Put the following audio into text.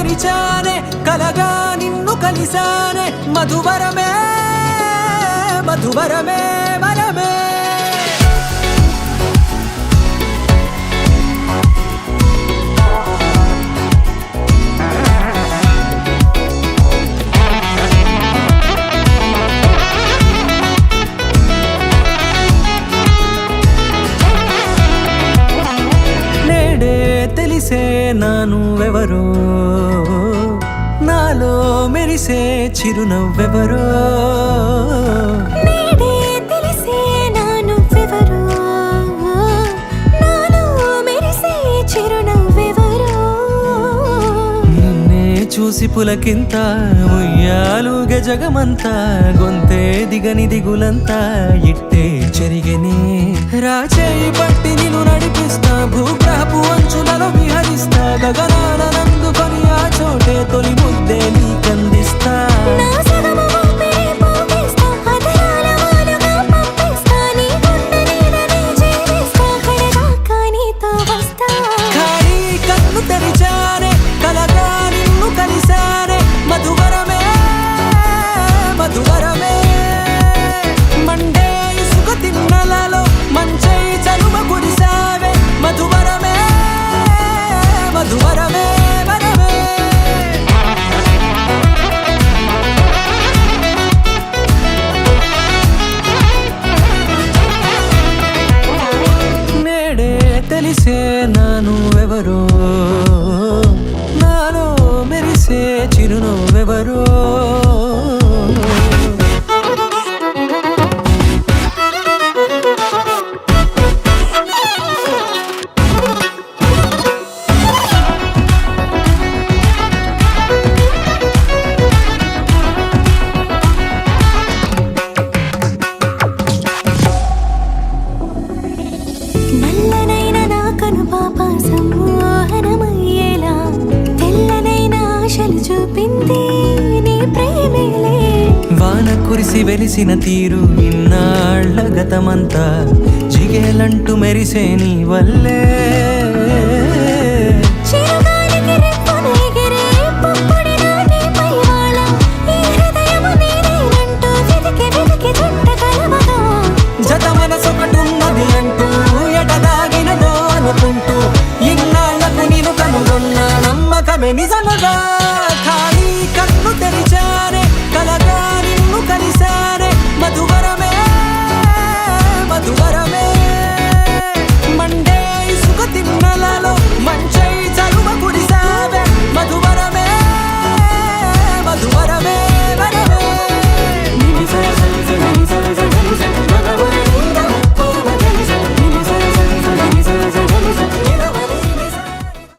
తెరిచానే కలగా నిన్ను కలిసానే మధువరమే మధువరమే వరమే తెలిసే నానువెవరో నాలో మెరిసే చిరునవ్వెవరో నేడే తెలిసే నానువెవరో నాలో మెరిసే చిరునవ్వెవరో నిన్నే చూసి పులకింత ఉయ్యాలుగ జగమంతా గొంతే దిగని దిగులంతా ఇట్టే చెరిగనే రాచేయి పట్టి నిన్ను నడిపిస్తా భూగ్రహపు అంచులలో విహరిస్తా గగనాన నందుకొని ఆ చోటే తొలి ముద్దే నీకందిస్తా నా సగము ఊపిరి పోగేస్తా అదరాల వాలుగా పంపిస్తా నీ గుండె నీడనే చేరేస్తా కడదాకా నీతో వస్తా ఖాళీ కన్ను తెరిచానే కలగా నిన్ను కలిసానే మధువరమే మధువరమే మండే ఇసుక తిన్నలలో మంచై చలువ కురిసావే మధువరమే మధువరమే వరమే నేడే తెలిసే నానువెవరో నాలో మెరిసే చిరునవ్వెవరో నల్లనైన నా కనుపాప సమ్మోహనమయ్యేలా తెల్లనైన ఆశలు చూపింది నీ ప్రేమేలే వాన కురిసి వెలిసిన తీరు ఇన్నాళ్ల గతమంతా జిగేలంటూ మెరిసే నీ వల్లే